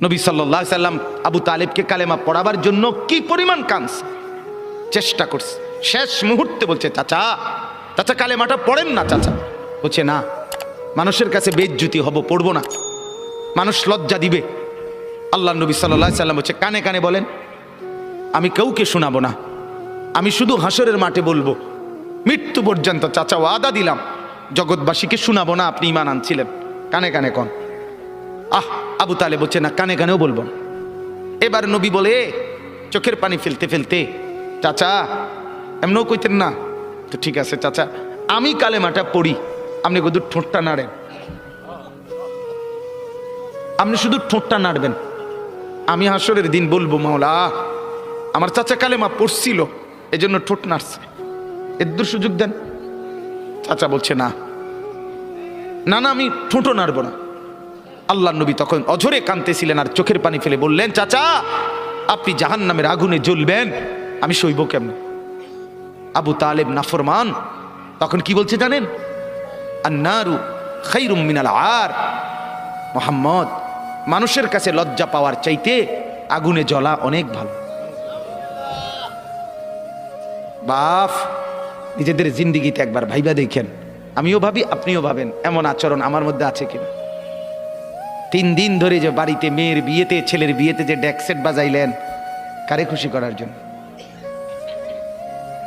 নবী সাল্লাল্লাহু আলাইহি সাল্লাম আবু তালেবকে কালেমা পড়াবার জন্য কি পরিমাণ কাঁদছে, চেষ্টা করছে। শেষ মুহূর্তে বলছে, চাচা চাচা কালেমাটা পড়েন না। চাচা বলছে, না, মানুষের কাছে বেইজ্জতি হব, পড়বো না, মানুষ লজ্জা দিবে। আল্লাহ নবী সাল্লাল্লাহু আলাইহি সাল্লাম বলছে, কানে কানে বলেন, আমি কাউকে শোনাবো না, আমি শুধু হাসরের মাঠে বলবো, মৃত্যু পর্যন্ত চাচা ওয়াদা দিলাম, জগৎবাসীকে শোনাবো না আপনি ঈমান আনছিলেন, কানে কানে কন। আবু তালেব বলছে, না, কানে কানেও বলবো না। এবার নবী বলে চোখের পানি ফেলতে ফেলতে, চাচা এমনও কইতেন না তো, ঠিক আছে চাচা, আমি কালেমাটা পড়ি, আপনি শুধু ঠোঁটটা নাড়েন, আপনি শুধু ঠোঁটটা নাড়বেন, আমি হাসরের দিন বলবো, মাওলা আমার চাচা কালেমা পড়ছিল এজন্য ঠোঁট নাড়ছে, এর সুযোগ দেন। চাচা বলছে, না না না, আমি ঠোঁটও নাড়বো না। আল্লাহ নবী তখন অঝরে কাঁদতেছিলেন আর চোখের পানি ফেলে বললেন, চাচা আপনি জাহান্নামের আগুনে জ্বলবেন, আমি সইব কেমন? আবু তালেব নাফরমান তখন কি বলছে জানেন? আন্নারু খায়রুম মিনাল আর, মুহাম্মদ, মানুষের কাছে লজ্জা পাওয়ার চাইতে আগুনে জ্বলা অনেক ভালো। বাপ, নিজেদের জিন্দিগিতে একবার ভাইবা দেখেন, আমিও ভাবি আপনিও ভাবেন, এমন আচরণ আমার মধ্যে আছে কিনা। 3 দিন ধরে যে বাড়িতে মেয়ের বিয়েতে, ছেলের বিয়েতে যে ডেকসেট বাজাইলেন, কারে খুশি করার জন্য?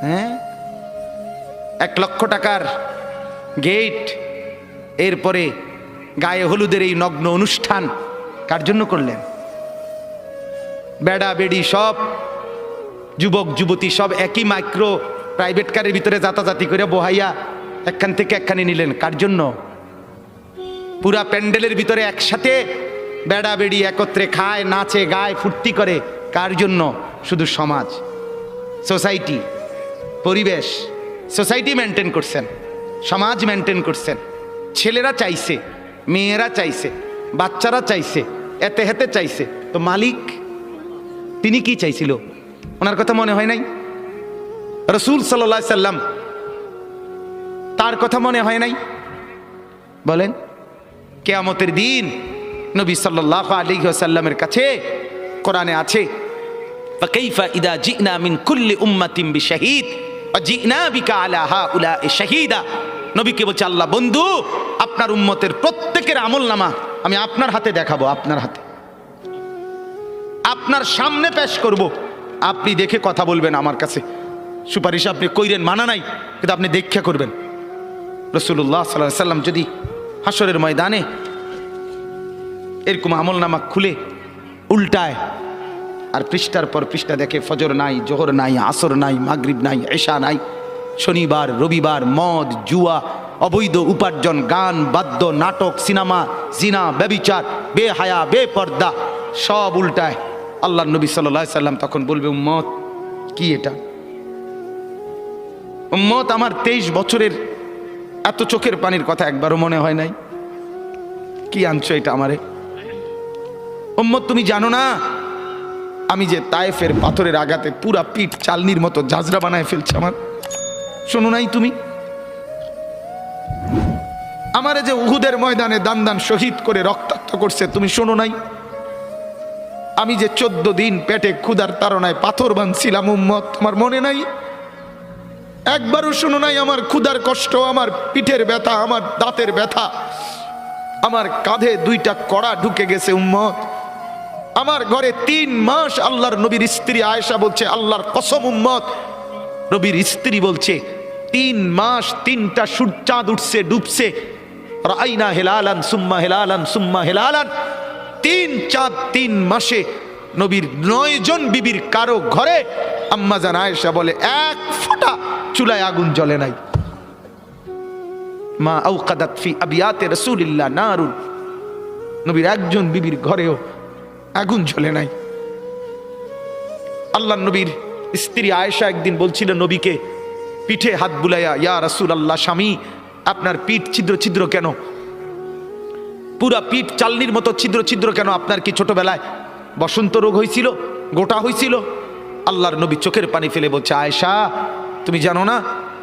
হ্যাঁ, 1 লক্ষ টাকার গেট, এরপরে গায়ে হলুদের এই নগ্ন অনুষ্ঠান কার জন্য করলেন? বেড়া বেড়ি সব, যুবক যুবতী সব একই মাইক্রো প্রাইভেট কারের ভিতরে যাতাযাতি করে বহাইয়া একখান থেকে একখানে নিলেন, কার জন্য? পুরা প্যান্ডেলের ভিতরে একসাথে বেড়া বেড়ি একত্রে খায়, নাচে, গায়, ফুর্তি করে, কার জন্য? শুধু সমাজ, সোসাইটি, পরিবেশ, সোসাইটি মেনটেন করছেন, সমাজ মেনটেন করছেন। ছেলেরা চাইছে, মেয়েরা চাইছে, বাচ্চারা চাইছে, এতে হেতে চাইছে, তো মালিক তিনি কি চাইছিল? ওনার কথা মনে হয় নাই? রাসূল সাল্লাল্লাহু আলাইহি সাল্লাম, তার কথা মনে হয় নাই? বলেন, কিয়ামতের দিন নবী সাল্লাল্লাহু আলাইহি ওয়াসাল্লামের কাছে কোরআনে আছে, ফাকাইফা ইদা জিনা মিন কুল্লি উম্মাতিন বিশাহিদ ওয়া জিনা বিকা আলা হাউলাই শাহিদা। নবীকে বলছে আল্লাহ, বন্ধু, আপনার উম্মতের প্রত্যেকের আমলনামা আমি আপনার হাতে দেখাবো, আপনার হাতে, আপনার সামনে পেশ করব, আপনি দেখে কথা বলবেন। আমার কাছে সুপারিশ আপনি কইরেন, মানা নাই, কিন্তু আপনি দেখে করবেন। রাসূলুল্লাহ সাল্লাল্লাহু আলাইহি সাল্লাম যদি হাসরের ময়দানে এরকম আমলনামা খুলে উল্টায় আর পৃষ্ঠার পর পৃষ্ঠা দেখে, ফজর নাই, জোহর নাই, আসর নাই, মাগরিব নাই, এশা নাই, শনিবার রবিবার, মদ, জুয়া, অবৈধ উপার্জন, গান, বাদ্য, নাটক, সিনেমা, জিনা, ব্যভিচার, বেহায়া, বেপর্দা, সব উল্টায়। আল্লাহ নবী সাল্লাল্লাহু আলাইহি সাল্লাম তখন বলবে, উম্মত কি এটা? উম্মত, আমার 23 বছরের এত চোখের পানির কথা একবারও মনে হয় নাই? কি আনছো এটা আমারে? উম্মত, তুমি জানো না আমি যে তায়েফের পাথরের আঘাতে পুরা পিঠ চালনির মতো ঝাঁঝরা বানায় ফেলছে আমার? শোনো নাই তুমি? আমারে যে উহুদের ময়দানে দান দান শহীদ করে রক্তাক্ত করছে, তুমি শোনো নাই? আমি যে 14 দিন পেটে ক্ষুধার তাড়নায় পাথর বাঁধছিলাম, উম্মত, তোমার মনে নাই? একবারও শোনো নাই আমার ক্ষুধার কষ্ট, আমার পিঠের ব্যথা, আমার দাঁতের ব্যথা, আমার কাঁধে 2টা কড়া ঢুকে গেছে? উম্মত, আমার ঘরে 3 মাস আল্লাহর নবীর স্ত্রী আয়েশা বলছে, আল্লাহর কসম উম্মত, নবীর স্ত্রী বলছে 3 মাস 3টা চাঁদ উঠছে, ডুবছে, রাইনা হেলালান সুম্মা হেলালান সুম্মা হেলালান, 3 চাঁদ 3 মাসে নবীর 9 জন বিবির কারো ঘরে আম্মা জান আয়েশা বলে 1 ফোঁটা চুলায় আগুন জ্বলে নাই। মা আওকাদাত ফি আবিয়াতে রাসূলিল্লাহ নারুন, নবীর একজন বিবির ঘরেও আগুন জ্বলে নাই। আল্লাহ নবীর স্ত্রী আয়েশা একদিন বলছিল নবীকে, পিঠে হাত বুলাইয়া, ইয়া রাসূলুল্লাহ, স্বামী আপনার পিঠ ছিদ্র ছিদ্র কেন? পুরা পিঠ চালনির মতো ছিদ্র ছিদ্র কেন? আপনার কি ছোটবেলায় বসন্ত রোগ হয়েছিল, গোটা হয়েছিল? আল্লাহর নবী চোখের পানি ফেলে বলছে, আয়েশা তুমি জানো না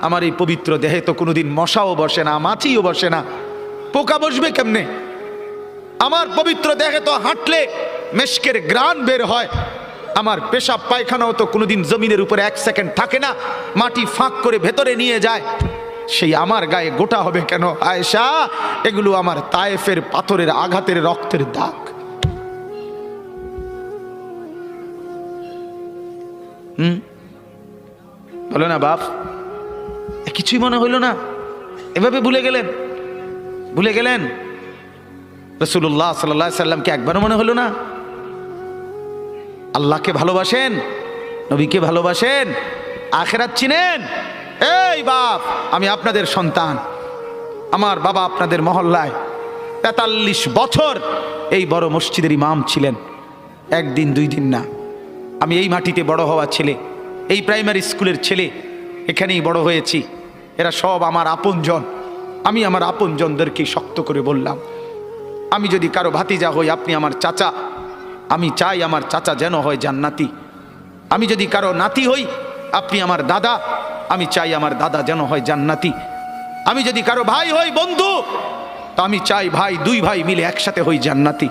আমার এই পবিত্র দেহে তো কোনোদিন মশাও বসে না, মাছিও বসে না, পোকা বসবে কেমনে? আমার পবিত্র দেহে তো হাঁটলে মেশকের গ্রান বের হয়। আমার পেশাব পায়খানাও তো কোনোদিন জমিনের উপরে 1 সেকেন্ড থাকে না, মাটি ফাঁক করে ভেতরে নিয়ে যায়। সেই আমার গায়ে গোটা হবে কেন আয়েশা? এগুলো আমার তায়েফের পাথরের আঘাতের রক্তের দাগ। বলো না বাপ, কিছুই মনে হইল না? এভাবে ভুলে গেলেন, ভুলে গেলেন রাসূলুল্লাহ সাল্লাল্লাহু আলাইহি সাল্লামকে একবারও মনে হলো না? আল্লাহকে ভালোবাসেন, নবীকে ভালোবাসেন, আখিরাত চিনেন? এই বাপ, আমি আপনাদের সন্তান, আমার বাবা আপনাদের মহল্লায় 43 বছর এই বড় মসজিদের ইমাম ছিলেন, একদিন 2 দিন না। আমি এই মাটিতে বড় হওয়া ছেলে, এই প্রাইমারি স্কুলের ছেলে, এখানেই বড় হয়েছি। এরা সব আমার আপনজন। আমি আমার আপনজনদেরকে শক্ত করে বললাম, আমি যদি কারো ভাতিজা হই, আপনি আমার চাচা। আমি চাই আমার চাচা যেন হয় জান্নাতি। আমি যদি কারো নাতি হই, আপনি আমার দাদা। আমি চাই আমার দাদা যেন হয় জান্নাতি। আমি যদি কারো ভাই হই, বন্ধু, তো আমি চাই ভাই, 2 ভাই মিলে একসাথে হই জান্নাতি।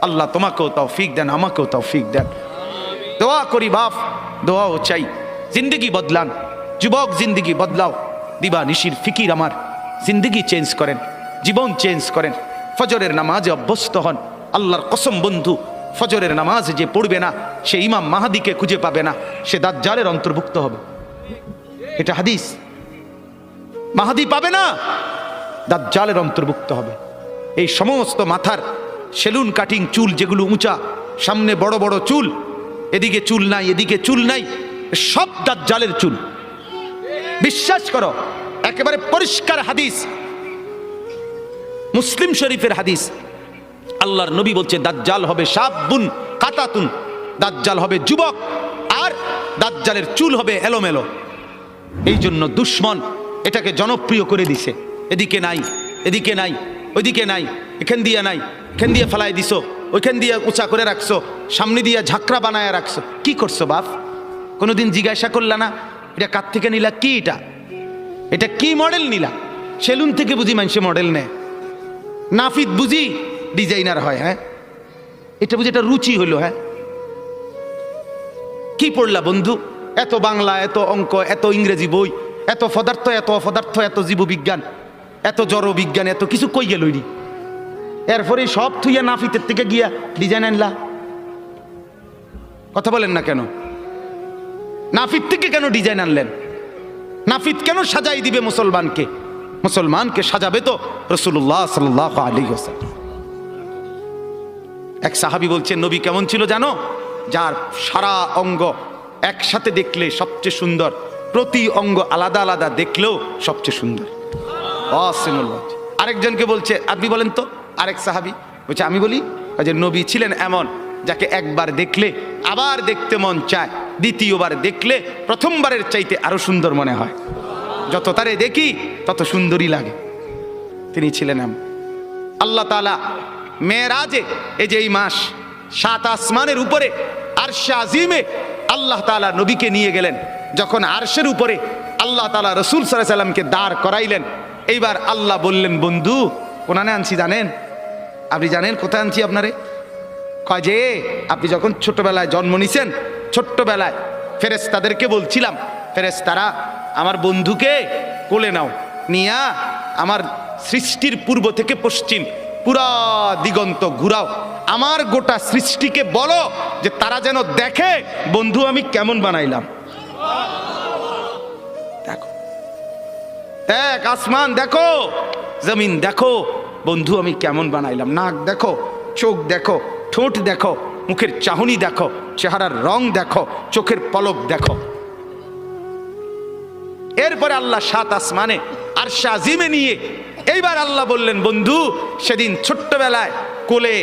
আল্লাহ তোমাকেও তৌফিক দেন, আমাকেও তৌফিক দেন। দোয়া করি বাপ, দোয়াও চাই। জিন্দগি বদলান যুবক, জিন্দগি বদলাও। দিবা নিশির ফিকির আমার, জিন্দগি চেঞ্জ করেন, জীবন চেঞ্জ করেন। ফজরের নামাজে অভ্যস্ত হন। আল্লাহর কসম বন্ধু, ফজরের নামাজ যে পড়বে না, সে ইমাম মাহাদিকে খুঁজে পাবে না, সে দাজ্জালের অন্তর্ভুক্ত হবে। এটা হাদিস। মাহাদি পাবে না, দাজ্জালের অন্তর্ভুক্ত হবে। এই সমস্ত মাথার সেলুন কাটিং চুল, যেগুলো উঁচা, সামনে বড় বড় চুল, এদিকে চুল নাই, এদিকে চুল নাই, সব দাজ্জালের চুল। বিশ্বাস করো, একেবারে পরিষ্কার হাদিস, মুসলিম শরীফের হাদিস। আল্লাহর নবী বলছে, দাজ্জাল হবে শাবুন কাতাতুন, দাজ্জাল হবে যুবক, আর দাজ্জালের চুল হবে এলোমেলো। এই জন্য দুশ্মন এটাকে জনপ্রিয় করে দিছে। এদিকে নাই, এদিকে নাই, ওইদিকে নাই, এখান দিয়ে নাই, এখান দিয়ে ফেলাই দিছো, ওইখান দিয়ে উঁচা করে রাখছো, সামনে দিয়ে ঝাঁকড়া বানায় রাখছো। কি করছো বাপ? কোনোদিন জিজ্ঞাসা করলা না এটা কার থেকে নিলা? কি এটা কি মডেল নিলা? সেলুন থেকে বুঝি মানুষে মডেল নেয়, নাফিদ বুঝি ডিজাইনার হয়। হ্যাঁ, এটা বুঝি এটা রুচি হইলো? হ্যাঁ, কি পড়লা বন্ধু? এত বাংলা, এত অঙ্ক, এত ইংরেজি বই, এত পদার্থ, এত অপদার্থ, এত জীববিজ্ঞান, এত জড় বিজ্ঞান, এত কিছু কই গেল? এরপরে সব থুইয়া নাফিতের থেকে গিয়া ডিজাইন আনলা। কথা বলেন না কেন? নাফিত থেকে কেন ডিজাইন আনলেন? নাফিত কেন সাজাই দিবে মুসলমানকে? মুসলমানকে সাজাবে তো রাসূলুল্লাহ সাল্লাল্লাহু আলাইহি ওয়াসাল্লাম। এক সাহাবী বলছেন, নবী কেমন ছিল জানো? যার সারা অঙ্গ একসাথে দেখলে সবচেয়ে সুন্দর, প্রতি অঙ্গ আলাদা আলাদা দেখলেও সবচেয়ে সুন্দর। আরেকজনকে বলছে, আপনি বলেন তো। আরেক সাহাবী বলছে, আমি বলি যে নবী ছিলেন এমন যাকে একবার দেখলে আবার দেখতে মন চায়, দ্বিতীয়বার দেখলে প্রথমবারের চাইতে আরো সুন্দর মনে হয়। যত তারে দেখি তত সুন্দরই লাগে। তিনি ছিলেন এমন। আল্লাহ তাআলা মেরাজে, এই যে এই মাস, 7 আসমানের উপরে আরশে আজিমে আল্লাহ তাআলা নবীকে নিয়ে গেলেন। যখন আরশের উপরে আল্লাহ তাআলা রাসূল সাল্লাল্লাহু আলাইহি সাল্লামকে দাঁড় করাইলেন, এইবার আল্লাহ বললেন, বন্ধু কোনানে আনছি জানেন? আপনি জানেন কোথায় আনছি আপনারে? কয় যে আপনি যখন ছোটবেলায় জন্ম নিছেন, ছোট্টবেলায় ফেরেশতাদেরকে বলছিলাম, ফেরেশতারা আমার বন্ধুকে কোলে নাও, নিয়া আমার সৃষ্টির পূর্ব থেকে পশ্চিম পুরা দিগন্ত ঘুরাও, আমার গোটা সৃষ্টিকে বলো যে তারা যেন দেখে বন্ধু আমি কেমন বানাইলাম। দেখো, দেখ আসমান দেখো, জমিন দেখো, বন্ধু আমি কেমন বানাইলাম। নাক দেখো, চোখ দেখো, ঠোঁট দেখো, মুখের চাহনি দেখো, চেহারার রং দেখো, চোখের পলক দেখো। এরপরে আল্লাহ 7 আসমানে আরশে আজিমে নিয়ে এইবার আল্লাহ বললেন, বন্ধু সেদিন ছোট্টবেলায় কোলে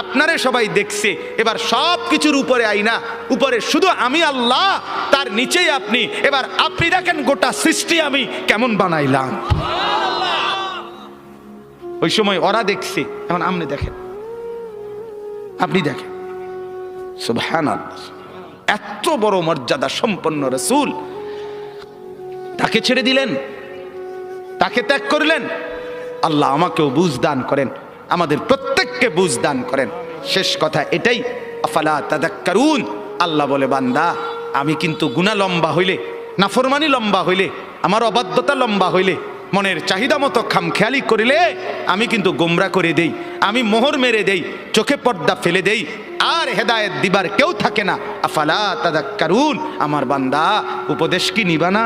আপনারে সবাই দেখছে, এবার সব কিছুর উপরে আইনা, উপরে শুধু আমি আল্লাহ, তার নিচেই আপনি। এবার আপনি দেখেন গোটা সৃষ্টি আমি কেমন বানাইলাম। ওই সময় ওরা দেখছে, এখন আপনি দেখেন, আপনি দেখেন। সুবহানাল্লাহ, এত বড় মর্যাদা সম্পন্ন রাসূল, তাকে ছেড়ে দিলেন, তাকে ত্যাগ করলেন। আল্লাহ আমাকেও বুঝ দান করেন, আমাদের প্রত্যেককে বুঝ দান করেন। শেষ কথা এটাই, আফালা তাযাক্কারুন। আল্লাহ বলে, বান্দা আমি কিন্তু গুনাহ লম্বা হইলে, নাফরমানি লম্বা হইলে, আমার অবাধ্যতা লম্বা হইলে, মনের চাহিদা মতো খামখেয়ালি করিলে আমি কিন্তু গোমরা করে দেই, আমি মোহর মেরে দেই, চোখে পর্দা ফেলে দেই, আর হেদায়েত দিবার কেউ থাকে না। আফালা তাযাক্কারুন। আমার বান্দা উপদেশ কি নিবা না?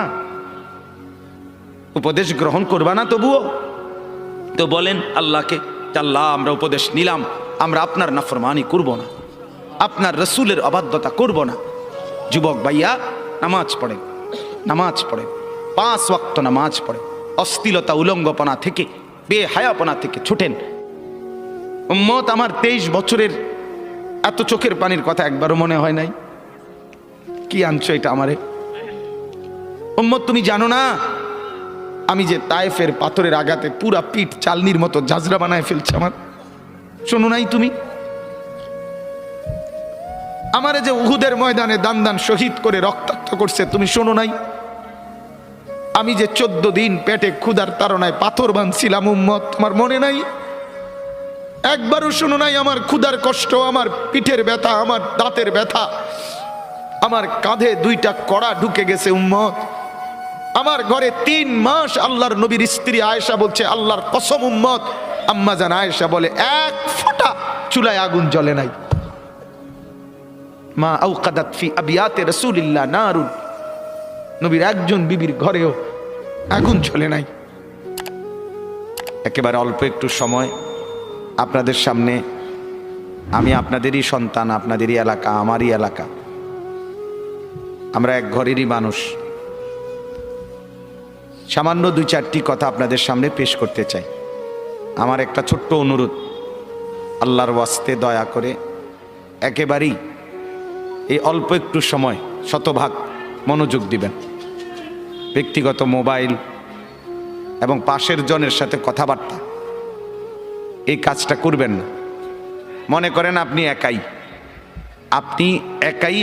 উপদেশ গ্রহণ করবা না তবুও? তো বলেন আল্লাহকে, আল্লাহ আমরা উপদেশ নিলাম, আমরা আপনার নাফরমানি করব না, আপনার রসুলের অবাধ্যতা করব না। যুবক ভাইয়া, নামাজ পড়েন, নামাজ পড়েন, 5 ওয়াক্ত নামাজ পড়েন, অশ্লীলতা উলঙ্গপনা থেকে, বেহায়াপনা থেকে ছুটেন। উম্মত আমার 23 বছরের এত চোখের পানির কথা একবারও মনে হয় নাই? কি আনছো এটা আমারে? উম্মত তুমি জানো না আমি যে তায়েফের পাথরের আঘাতে পুরা পিঠ চালনির মতো জাজরা বানায় ফেলছে আমার? শোনো নাই তুমি? আমারে যে উহুদের ময়দানে দান দান শহীদ করে রক্তাক্ত করছে, তুমি শোনো নাই? আমি যে 14 দিন পেটে ক্ষুধার তাড়নায় পাথর বাঁধছিলাম, উম্মত তোমার মনে নাই? একবারও শোনো নাই আমার ক্ষুধার কষ্ট, আমার পিঠের ব্যথা, আমার দাঁতের ব্যথা, আমার কাঁধে 2টা কড়া ঢুকে গেছে উম্মত। আমার ঘরে 3 মাস আল্লাহর নবীর স্ত্রী আয়েশা বলছে, আল্লাহর কসম উম্মত, আম্মা জান আয়েশা বলে 1 ফোঁটা চুলায় আগুন জ্বলে নাই। মা আওকাদাত ফি আবিয়াতে রাসূলিল্লাহ নারুন। নবীর একজন বিবির ঘরেও আগুন জ্বলে নাই। একেবারে অল্প একটু সময় আপনাদের সামনে, আমি আপনাদেরই সন্তান, আপনাদেরই এলাকা, আমারই এলাকা, আমরা এক ঘরেরই মানুষ। সামান্য 2-4টি কথা আপনাদের সামনে পেশ করতে চাই। আমার একটা ছোট্ট অনুরোধ, আল্লাহর ওয়াস্তে দয়া করে একেবারেই এই অল্প একটু সময় শতভাগ মনোযোগ দিবেন। ব্যক্তিগত মোবাইল এবং পাশের জনের সাথে কথাবার্তা, এই কাজটা করবেন না। মনে করেন আপনি একাই,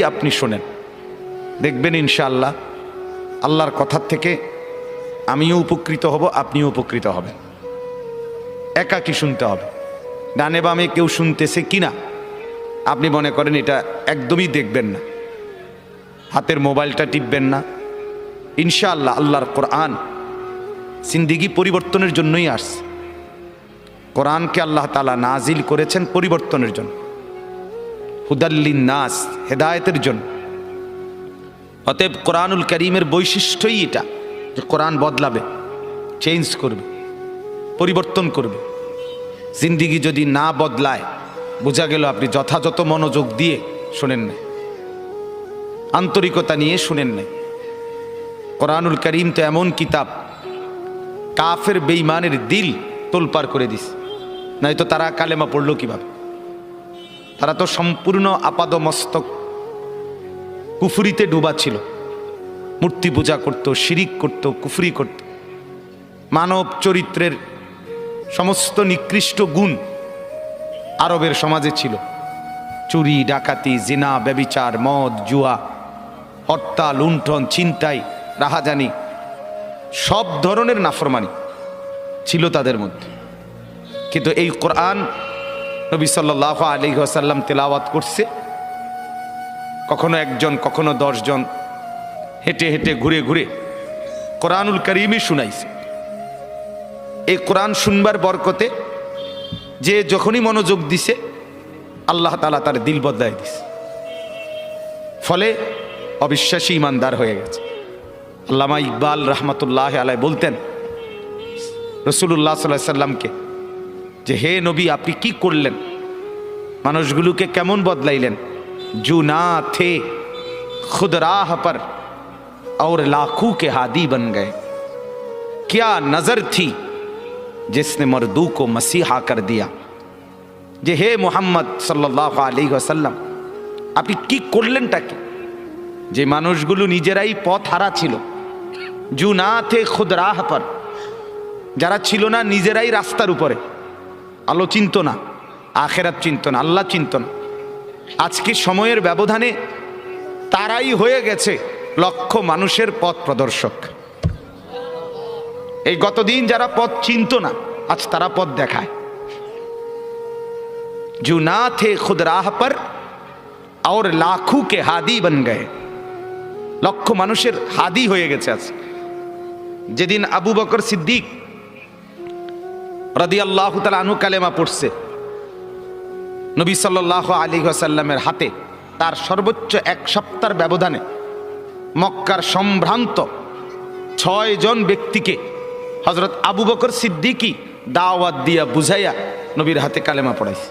আপনি শোনেন, দেখবেন ইনশাআল্লাহ আল্লাহর কথার থেকে আমিও উপকৃত হব, আপনিও উপকৃত হবেন। একাকি শুনতে হবে। ডানে বামে কেউ শুনতেছে কিনা আপনি মনে করেন এটা একদমই দেখবেন না, হাতের মোবাইলটা টিপবেন না। ইনশাআল্লাহ আল্লাহর কোরআন জিন্দেগি পরিবর্তনের জন্যই আসছে। কোরআনকে আল্লাহ তাআলা নাজিল করেছেন পরিবর্তনের জন্য, হুদাল্লিন নাস, হেদায়েতের জন্য। অতএব কোরআনুল কারীমের বৈশিষ্ট্যই এটা যে কোরআন বদলাবে, চেঞ্জ করবে, পরিবর্তন করবে। জিন্দেগি যদি না বদলায়, বোঝা গেল আপনি যথাযথ মনোযোগ দিয়ে শুনেন নাই, আন্তরিকতা নিয়ে শুনেন নাই। কোরআনুল কারীম তো এমন কিতাব, কাফের বেঈমানের দিল তোলপাড় করে দিস, নয়তো তারা কালেমা পড়লো কিভাবে? তারা তো সম্পূর্ণ আপাদমস্তক কুফরিতে ডুবা ছিল, মূর্তি পূজা করত, শিরিক করত, কুফরি করত। মানব চরিত্রের সমস্ত নিকৃষ্ট গুণ আরবের সমাজে ছিল। চুরি, ডাকাতি, জিনা, ব্যভিচার, মদ, জুয়া, হত্যা, লুণ্ঠন, ছিনতাই, রাহাজানি, সব ধরনের নাফরমানি ছিল তাদের মধ্যে। কিন্তু এই কোরআন নবী সাল্লাল্লাহু আলাইহি ওয়াসাল্লাম তেলাওয়াত করছে, কখনো একজন, কখনো 10 জন, হেঁটে হেঁটে ঘুরে ঘুরে কোরআনুল কারীমই শুনাইছে। এই কোরআন শুনবার বরকতে যে যখনই মনোযোগ দিছে, আল্লাহ তাআলা তার দিল বদলায় দিছে, ফলে অবিশ্বাসী ইমানদার হয়ে গেছে। আল্লামা ইকবাল রহমতুল্লাহ আলাই বলতেন রাসূলুল্লাহ সাল্লাল্লাহু আলাইহি সাল্লামকে, যে হে নবী, আপনি কি করলেন? মানুষগুলোকে কেমন বদলাইলেন? জু না থে খুদ রাহ पर और लाखों के हादी बन गए, क्या नजर थी जिसने मर्दू को मसीहा कर दिया। যে হে মুহাম্মদ সাল্লাল্লাহু আলাইহি ওয়াসাল্লাম, আপনি কি করলেনটা কি? যে মানুষগুলো নিজেরাই পথ হারা ছিল, জু না থে খুদ রাহ पर, যারা ছিল না নিজেরাই রাস্তার উপরে, আলো চিনত না, আখেরাত চিনত না, আল্লাহ চিনত না, আজকে সময়ের ব্যবধানে তারাই হয়ে গেছে লক্ষ মানুষের পথ প্রদর্শক। এই গতদিন যারা পথ চিনত না, আজ তারা পথ দেখায়। जो ना थे खुद राह पर और लाखों के हादी बन गए, লক্ষ মানুষের হাদি হয়ে গেছে আজ। যেদিন আবু বকর সিদ্দিক রাদিয়াল্লাহু তাআলা আনহু কালেমা পড়ছে নবী সাল্লাল্লাহু আলাইহি ওয়াসাল্লামের হাতে, তার সর্বোচ্চ এক সপ্তাহের ব্যবধানে মক্কার সম্ভ্রান্ত 6 জন ব্যক্তিকে হযরত আবু বকর সিদ্দিকই দাওয়াত দিয়া বুঝাইয়া নবীর হাতে কালেমা পড়াইছে।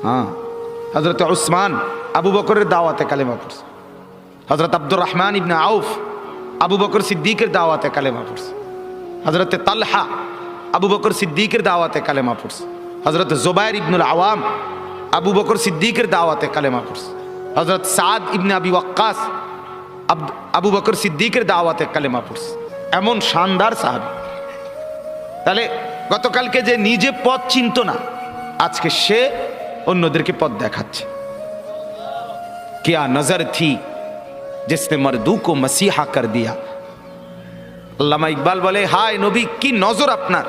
হ্যাঁ, হযরত উসমান আবু বকরের দাওয়াতে কালেমা পড়ছে, হযরত আব্দুর রহমান ইবনে আউফ আবু বকর সিদ্দিকের দাওয়াতে কালেমা পড়ছে, হযরত তালহা আবু বকর সিদ্দিকের দাওয়াতে কালেমা পড়ছে, হযরত জুবাইর ইবনুল আওয়াম আবু বকর সিদ্দিকের দাওয়াতে কালেমা পড়ছে, হযরত সাদ ইবনে আবি ওয়াক্কাস আবু বকর সিদ্দিকের দাওয়াতে কালেমা পড়ছে। এমন শানদার সাহাবী। তাহলে গতকালকে যে নিজে পথ চিনত না, আজকে সে অন্যদেরকে পথ দেখাচ্ছে। কিয়া নজর থি जिसने मर्दू को मसीहा कर दिया। আল্লামা ইকবাল বলে, হায় নবী, কি নজর আপনার,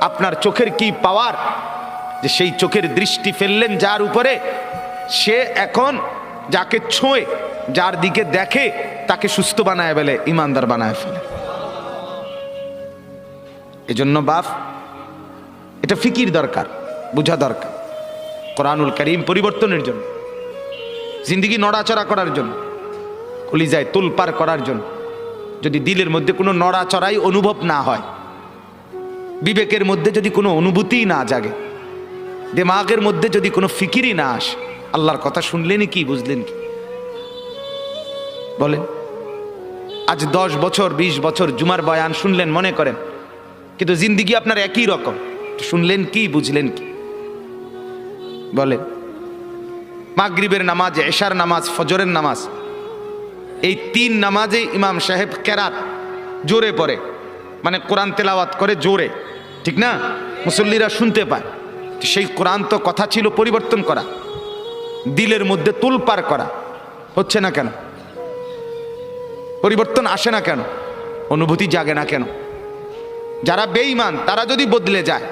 আপনার চোখের কি পাওয়ার, যে সেই চোখের দৃষ্টি ফেললেন যার উপরে, সে এখন যাকে ছোঁয়ে, যার দিকে দেখে, তাকে সুস্থ বানায় ফেলে, ইমানদার বানায় ফেলে। এজন্য বাপ, এটা ফিকির দরকার, বুঝা দরকার। কোরআনুল কারীম পরিবর্তনের জন্য, জিন্দেগি নড়াচড়া করার জন্য, কলিজায় তোলপাড় করার জন্য। যদি দিলের মধ্যে কোনো নড়াচড়াই অনুভব না হয়, বিবেকের মধ্যে যদি কোনো অনুভূতি না জাগে, দিমাগের মধ্যে যদি কোনো ফিকিরই না আসে, আল্লাহর কথা শুনলেনই কি, বুঝলেন কি? বলেন, আজ 10 বছর 20 বছর জুমার বয়ান শুনলেন মনে করেন, কিন্তু জিন্দেগি আপনার একই রকম, শুনলেন কি, বুঝলেন কি? বলেন, মাগরিবের নামাজ, এশার নামাজ, ফজরের নামাজ, এই 3 নামাজে ইমাম সাহেব কেরাত জোরে পড়ে, মানে কোরআন তেলাওয়াত করে জোরে, ঠিক না? মুসল্লিরা শুনতে পায়। সেই কোরআন তো কথা ছিল পরিবর্তন করা, দিলের মধ্যে তোলপাড় করা, হচ্ছে না কেন? পরিবর্তন আসে না কেন? অনুভূতি জাগে না কেন? যারা বেঈমান তারা যদি বদলে যায়,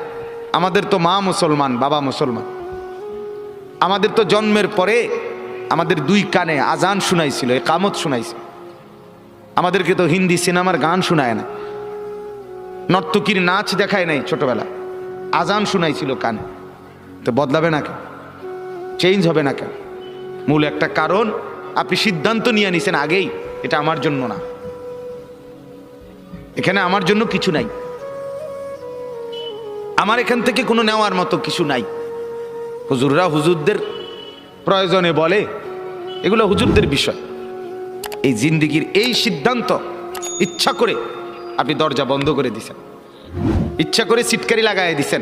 আমাদের তো মা মুসলমান, বাবা মুসলমান, আমাদের তো জন্মের পরে আমাদের 2 কানে আজান শুনাইছিল, ইকামত শুনাইছিল। আমাদেরকে তো হিন্দি সিনেমার গান শোনায় না, নর্তকীর নাচ দেখায় নাই ছোটবেলা, আজান শুনাইছিল কানে। তো বদলাবে না কেন? চেঞ্জ হবে না কেন? মূল একটা কারণ, আপনি সিদ্ধান্ত নিয়ে নিছেন আগেই, এটা আমার জন্য না, এখানে আমার জন্য কিছু নাই, আমার এখান থেকে কোনো নেওয়ার মতো কিছু নাই। হুজুররা হুজুরদের প্রয়োজনে বলে, এগুলো হুজুরদের বিষয়। এই জিন্দেগির এই সিদ্ধান্ত ইচ্ছা করে আপনি দরজা বন্ধ করে দিছেন, ইচ্ছা করে সিটকারি লাগাই দিছেন,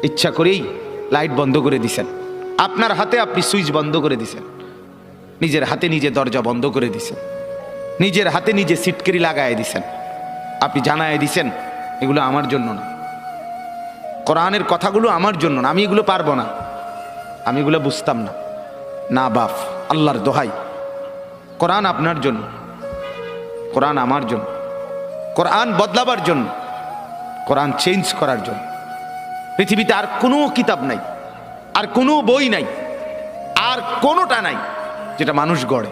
ইচ্ছা করেই লাইট বন্ধ করে দিছেন, আপনার হাতে আপনি সুইচ বন্ধ করে দিছেন, নিজের হাতে নিজে দরজা বন্ধ করে দিছেন, নিজের হাতে নিজে সিটকারি লাগাই দিছেন। আপনি জানায় দিছেন এগুলো আমার জন্য না, কোরআনের কথাগুলো আমার জন্য না, আমি এগুলো পারবো না, আমি এগুলো বুঝতাম না। না বাপ, আল্লাহর দোহাই, কোরআন আপনার জন্য, কোরআন আমার জন্য, কোরআন বদলাবার জন্য, কোরআন চেঞ্জ করার জন্য। পৃথিবীতে আর কোনো কিতাব নাই, আর কোনো বই নাই, আর কোনোটা নাই যেটা মানুষ গড়ে।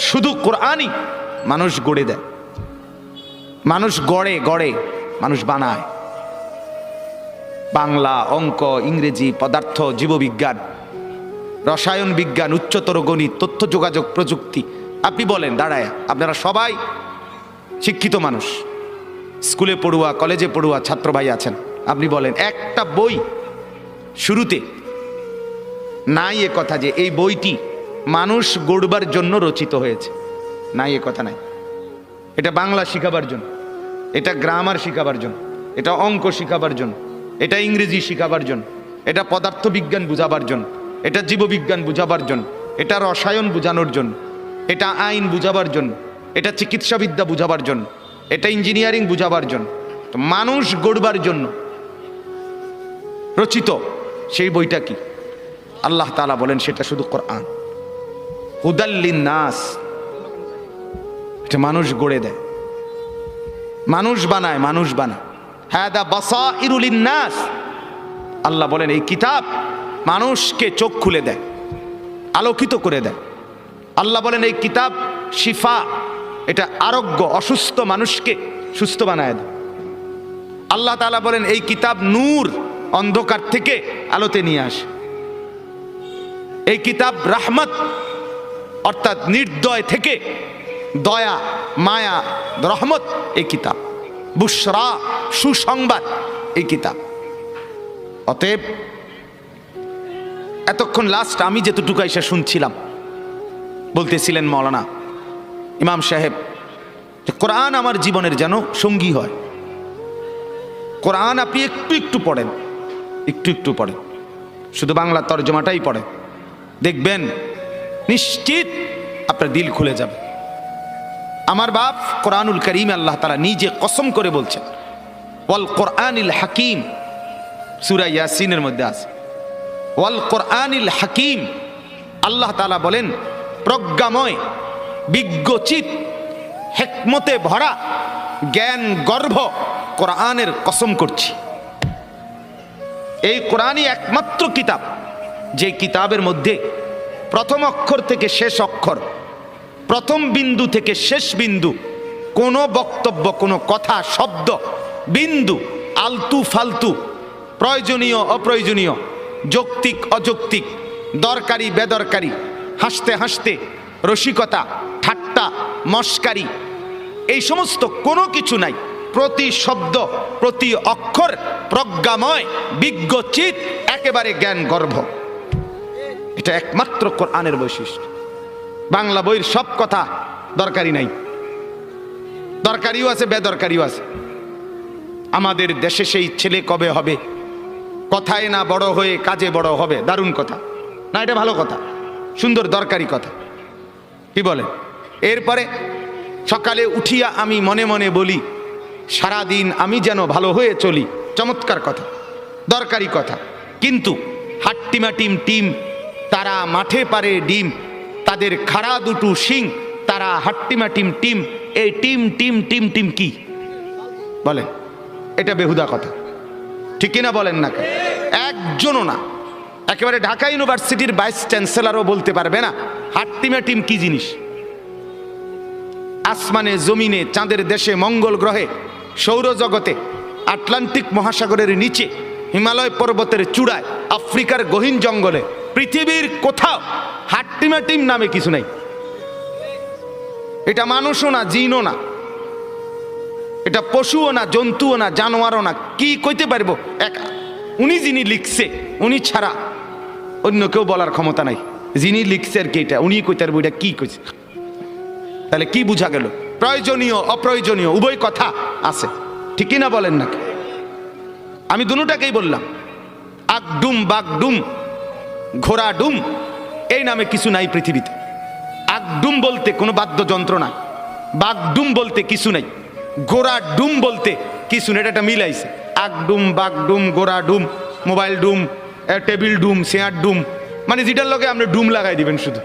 শুধু কোরআনই মানুষ গড়ে দেয়, মানুষ গড়ে, মানুষ বানায়। বাংলা, অঙ্ক, ইংরেজি, পদার্থ, জীববিজ্ঞান, রসায়ন বিজ্ঞান, উচ্চতর গণিত, তথ্য যোগাযোগ প্রযুক্তি, আপনি বলেন দাঁড়ায়, আপনারা সবাই শিক্ষিত মানুষ, স্কুলে পড়ুয়া, কলেজে পড়ুয়া ছাত্র ভাই আছেন, আপনি বলেন একটা বই শুরুতে নাই এ কথা যে এই বইটি মানুষ গড়বার জন্য রচিত হয়েছে, নাই এ কথা নাই। এটা বাংলা শিখাবার জন্য, এটা গ্রামার শিখাবার জন্য, এটা অঙ্ক শিখাবার জন্য, এটা ইংরেজি শিখাবার জন্য, এটা পদার্থ বিজ্ঞান বুঝাবার জন্য, এটা জীববিজ্ঞান বুঝাবার জন্য, এটা রসায়ন বুঝানোর জন্য, এটা আইন বুঝাবার জন্য, এটা চিকিৎসাবিদ্যা বুঝাবার জন্য, এটা ইঞ্জিনিয়ারিং বুঝাবার জন্য। তো মানুষ গড়বার জন্য রচিত সেই বইটা কি? আল্লাহ তাআলা বলেন সেটা শুধু কোরআন, হুদাল লিন্নাস। এটা মানুষ গড়ে দেয়, মানুষ বানায়, মানুষ বানায়। হাদা বাসাইরু লিন্নাস, আল্লাহ বলেন এই কিতাব মানুষকে চোখ খুলে দেয়, আলোকিত করে দেয়। আল্লাহ বলেন এই কিতাব শিফা, এটা আরোগ্য, অসুস্থ মানুষকে সুস্থ বানায় দেয়। আল্লাহ তাআলা বলেন এই কিতাব নূর, অন্ধকার থেকে আলোতে নিয়ে আসে। এই কিতাব রাহমত, অর্থাৎ নির্দয় থেকে দয়া, মায়া, রহমত এই কিতাব। বুশরা, সুসংবাদ এই কিতাব। অতএব এতক্ষণ লাস্ট আমি যেতটুকু এসে শুনছিলাম, বলতেছিলেন মাওলানা ইমাম সাহেব, কোরআন আমার জীবনের যেন সঙ্গী হয়। কোরআন আপনি একটু একটু পড়েন, একটু একটু পড়েন, শুধু বাংলা তর্জমাটাই পড়েন, দেখবেন নিশ্চিত আপনার দিল খুলে যাবে। আমার বাপ কোরআনুল কারীম আল্লাহ তাআলা নিজে কসম করে বলছেন, ওয়াল কোরআনিল হাকিম, সূরা ইয়াসিনের মধ্যে আছে ওয়াল কোরআনিল হাকিম। আল্লাহ তাআলা বলেন প্রজ্ঞাময়, বিজ্ঞচিত, হিকমতে ভরা, জ্ঞান গর্ভ কোরআনের কসম করছি। এই কোরআনই একমাত্র কিতাব যে কিতাবের মধ্যে প্রথম অক্ষর থেকে শেষ অক্ষর, প্রথম বিন্দু থেকে শেষ বিন্দু, কোনো বক্তব্য, কোনো কথা, শব্দ, বিন্দু, আলতু ফালতু, প্রয়োজনীয় অপ্রয়োজনীয়, যৌক্তিক অযৌক্তিক, দরকারি বেদরকারি, হাসতে হাসতে, রসিকতা, ঠাট্টা, মস্কারি, এই সমস্ত কোনো কিছু নাই। প্রতি শব্দ, প্রতি অক্ষর প্রজ্ঞাময়, বিজ্ঞচিত, একেবারে জ্ঞান গর্ভ। এটা একমাত্র কোরআনের বৈশিষ্ট্য। বাংলা বইয়ের সব কথা দরকারি নাই, দরকারিও আছে, বেদরকারিও আছে। আমাদের দেশে সেই ছেলে কবে হবে, কথায় না বড় হয়ে কাজে বড় হবে, দারুণ কথা না? এটা ভালো কথা, সুন্দর দরকারি কথা, কি বলেন? এরপরে সকালে উঠিয়া আমি মনে মনে বলি, সারাদিন আমি যেন ভালো হয়ে চলি, চমৎকার কথা, দরকারি কথা। কিন্তু হাট্টিমা টিম টিম, তারা মাঠে পারে ডিম, তাদের খাড়া দুটো শিং, তারা হাট্টিমা টিম টিম, এই টিম টিম টিম টিম কি বলেন? এটা বেহুদা কথা, ঠিক কিনা বলেন না? একজনও না, একেবারে ঢাকা ইউনিভার্সিটির ভাইস চ্যান্সেলরও বলতে পারবে না হাট্টিমা টিম কি জিনিস। আসমানে, জমিনে, চাঁদের দেশে, মঙ্গল গ্রহে, সৌরজগতে, আটলান্টিক মহাসাগরের নিচে, হিমালয় পর্বতের চূড়ায়, আফ্রিকার গহীন জঙ্গলে, পৃথিবীর কোথাও হাট্টিমা টিম নামে কিছু নাই। এটা মানুষও না, জিনও না, এটা পশুও না, জন্তুও না, জানোয়ারও না। কি কইতে পারবো? এক উনি যিনি লিখছে, উনি ছাড়া অন্য কেউ বলার ক্ষমতা নাই। যিনি লিখছে আর কি, এটা উনি কইতে পারবো এটা কি কইছে। তাহলে কি বুঝা গেল? প্রয়োজনীয় অপ্রয়োজনীয় উভয় কথা আছে, ঠিক কিনা বলেন না? আমি দুটাকেই বললাম। আগডুম, বাগডুম, ঘোড়া ডুম, এই নামে কিছু নাই পৃথিবীতে। আগডুম বলতে কোনো বাদ্যযন্ত্র না, বাগডুম বলতে কিছু নাই, গোড়া ডুম বলতে কিছু নেই। এটা মিলাইছে, আগডুম, বাগডুম, গোড়া ডুম, মোবাইল ডুম, টেবিল ডুম, চেয়ার ডুম, মানে যেটার লগে আপনি ডুম লাগাই দিবেন শুধু।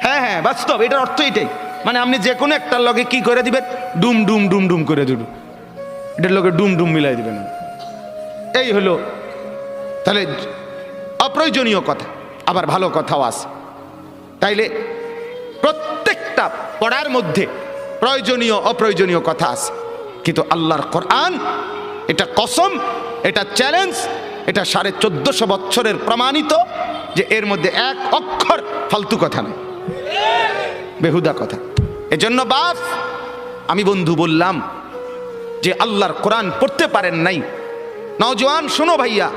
হ্যাঁ হ্যাঁ, বাস্তব, এটার অর্থ এটাই। মানে আপনি যে কোনো একটার লগে কি করে দিবেন? ডুম ডুম ডুম ডুম করে দিবেন, এটার লগে ডুম ডুম মিলাই দিবেন। এই হলো। তাহলে অপ্রয়োজনীয় কথা, আবার ভালো কথাও আছে। তাইলে প্রত্যেকটা পড়ার মধ্যে প্রয়োজনীয় অপ্রয়োজনীয় কথা আছে, কিন্তু আল্লাহর কোরআন এটা কসম, এটা চ্যালেঞ্জ, এটা 1450 বছরের প্রমাণিত যে এর মধ্যে এক অক্ষর ফালতু কথা নয়, বেহুদা কথা। এজন্য বাপ, আমি বন্ধু বললাম যে আল্লাহর কোরআন পড়তে পারেন নাই, নওজোয়ান শোনো ভাইয়া,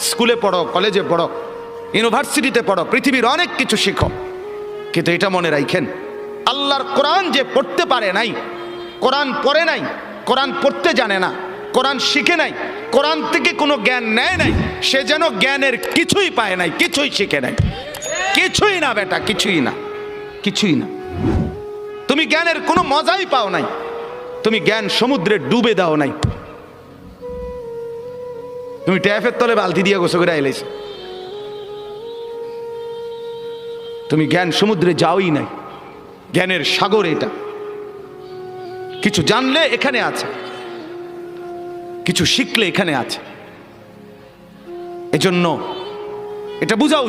স্কুলে পড়ো, কলেজে পড়ো, ইউনিভার্সিটিতে পড়ো, পৃথিবীর অনেক কিছু শিখো, কিন্তু এটা মনে রাখেন, আল্লাহর কোরআন যে পড়তে পারে নাই, কোরআন পড়ে নাই, কোরআন পড়তে জানে না, কোরআন শিখে নাই, কোরআন থেকে কোনো জ্ঞান নেয় নাই, সে যেন জ্ঞানের কিছুই পায় নাই, কিছুই শিখে নাই, কিছুই না বেটা, কিছুই না, কিছুই না। তুমি জ্ঞানের কোনো মজাই পাও নাই, তুমি জ্ঞান সমুদ্রে ডুবে দাও নাই, তুমি ট্যাপের তলে বালতি দিয়ে গোসল করে এলেছ, তুমি জ্ঞান সমুদ্রে যাওই নাই। জ্ঞানের সাগর এটা। কিছু জানলে এখানে আছে, কিছু শিখলে এখানে আছে। এজন্য এটা বুঝাও।